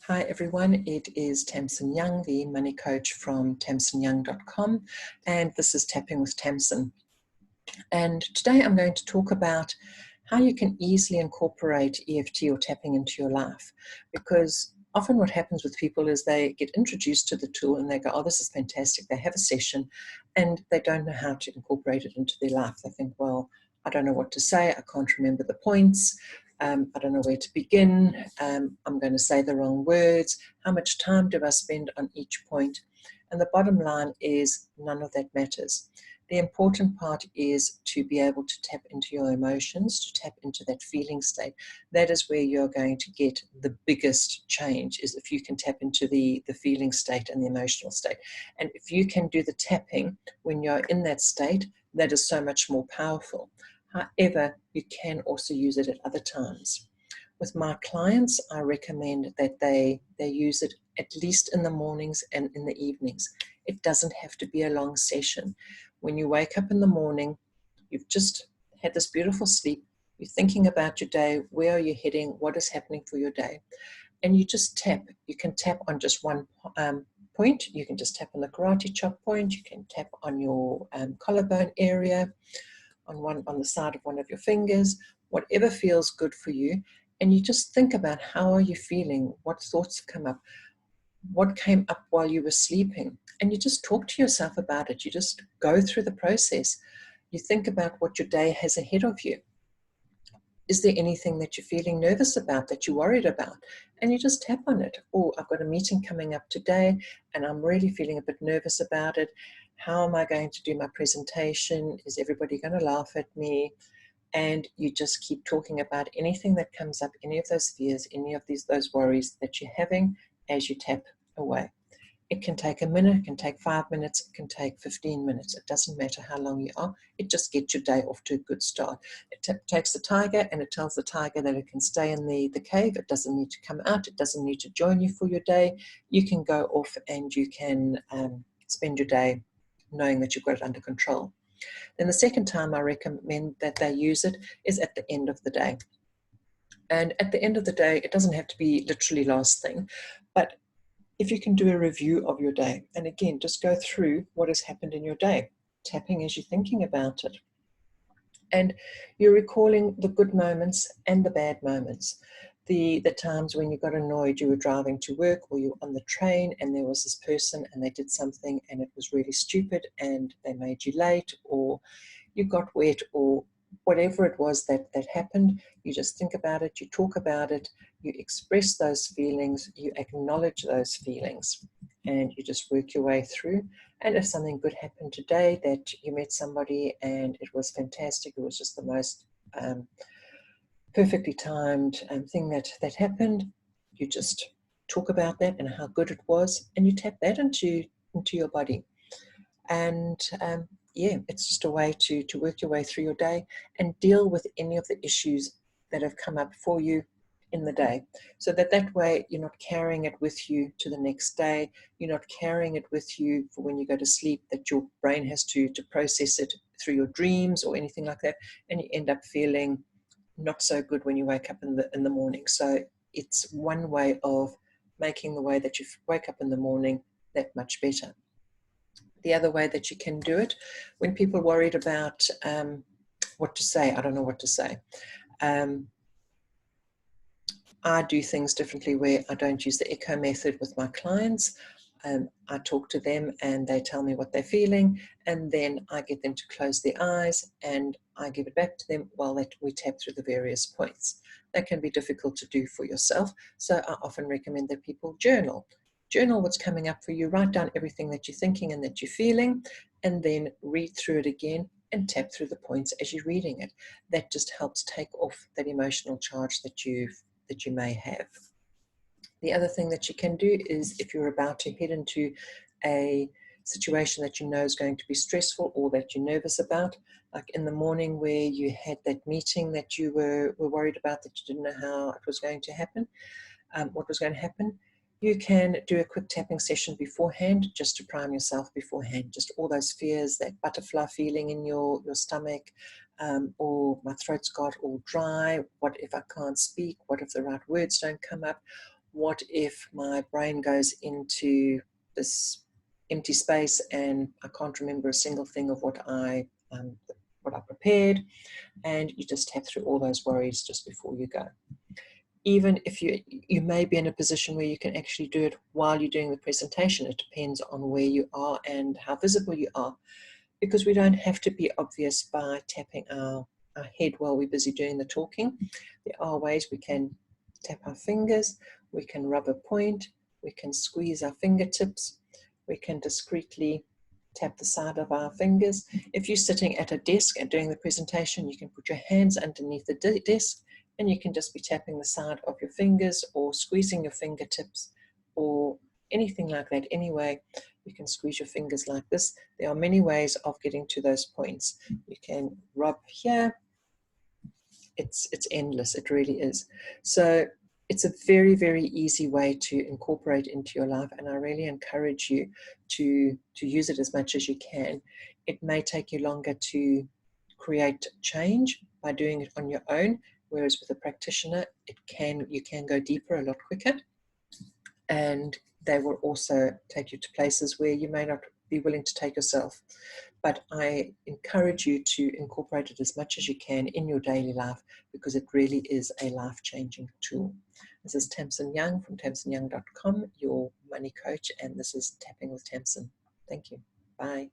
Hi everyone, it is Tamsin Young, the money coach from tamsinyoung.com, and this is Tapping with Tamsin. And today I'm going to talk about how you can easily incorporate EFT or tapping into your life, because often what happens with people is they get introduced to the tool and they go, oh, this is fantastic. They have a session and they don't know how to incorporate it into their life. They think, well, I don't know what to say. I can't remember the points. I don't know where to begin. I'm going to say the wrong words. How much time do I spend on each point? And the bottom line is none of that matters. The important part is to be able to tap into your emotions, to tap into that feeling state. That is where you're going to get the biggest change, is if you can tap into the feeling state and the emotional state. And if you can do the tapping when you're in that state, that is so much more powerful. However, you can also use it at other times. With my clients, I recommend that they use it at least in the mornings and in the evenings. It doesn't have to be a long session. When you wake up in the morning, you've just had this beautiful sleep, you're thinking about your day, where are you heading, what is happening for your day, and you just tap. You can tap on just one point. You can just tap on the karate chop point, you can tap on your collarbone area, on the side of one of your fingers, whatever feels good for you. And you just think about, how are you feeling? What thoughts have come up? What came up while you were sleeping? And you just talk to yourself about it. You just go through the process. You think about what your day has ahead of you. Is there anything that you're feeling nervous about, that you're worried about? And you just tap on it. Oh, I've got a meeting coming up today and I'm really feeling a bit nervous about it. How am I going to do my presentation? Is everybody going to laugh at me? And you just keep talking about anything that comes up, any of those fears, any of those worries that you're having as you tap away. It can take a minute, it can take 5 minutes, it can take 15 minutes. It doesn't matter how long you are. It just gets your day off to a good start. It takes the tiger and it tells the tiger that it can stay in the cave. It doesn't need to come out. It doesn't need to join you for your day. You can go off and you can spend your day knowing that you've got it under control. Then the second time I recommend that they use it is at the end of the day. And at the end of the day, it doesn't have to be literally last thing, but if you can do a review of your day, and again, just go through what has happened in your day, tapping as you're thinking about it. And you're recalling the good moments and the bad moments. The times when you got annoyed, you were driving to work or you were on the train and there was this person and they did something and it was really stupid and they made you late, or you got wet, or whatever it was that happened. You just think about it, you talk about it, you express those feelings, you acknowledge those feelings, and you just work your way through. And if something good happened today, that you met somebody and it was fantastic, it was just the most perfectly timed thing that happened, you just talk about that and how good it was, and you tap that into your body. And yeah, it's just a way to work your way through your day and deal with any of the issues that have come up for you in the day, so that way you're not carrying it with you to the next day. You're not carrying it with you for when you go to sleep, that your brain has to process it through your dreams or anything like that, and you end up feeling not so good when you wake up in the morning. So it's one way of making the way that you wake up in the morning that much better. The other way that you can do it, when people are worried about what to say, I don't know what to say. I do things differently where I don't use the echo method with my clients. I talk to them and they tell me what they're feeling, and then I get them to close their eyes and I give it back to them while we tap through the various points. That can be difficult to do for yourself, so I often recommend that people journal. Journal what's coming up for you, write down everything that you're thinking and that you're feeling, and then read through it again and tap through the points as you're reading it. That just helps take off that emotional charge that you may have. The other thing that you can do is, if you're about to head into a situation that you know is going to be stressful or that you're nervous about, like in the morning where you had that meeting that you were worried about, that you didn't know how it was going to happen, what was going to happen, you can do a quick tapping session beforehand, just to prime yourself beforehand. Just all those fears, that butterfly feeling in your stomach, or my throat's got all dry, what if I can't speak, what if the right words don't come up, what if my brain goes into this empty space and I can't remember a single thing of what I prepared, and you just tap through all those worries just before you go. Even if you may be in a position where you can actually do it while you're doing the presentation. It depends on where you are and how visible you are, because we don't have to be obvious by tapping our head while we're busy doing the talking. There are ways we can tap our fingers, we can rub a point, we can squeeze our fingertips, we can discreetly tap the side of our fingers. If you're sitting at a desk and doing the presentation, you can put your hands underneath the desk and you can just be tapping the side of your fingers or squeezing your fingertips or anything like that. Anyway, you can squeeze your fingers like this. There are many ways of getting to those points. You can rub here. It's endless, it really is. So it's a very, very easy way to incorporate into your life, and I really encourage you to use it as much as you can. It may take you longer to create change by doing it on your own, whereas with a practitioner, you can go deeper a lot quicker, and they will also take you to places where you may not be willing to take yourself. But I encourage you to incorporate it as much as you can in your daily life, because it really is a life-changing tool. This is Tamsin Young from tamsinyoung.com, your money coach, and this is Tapping with Tamsin. Thank you. Bye.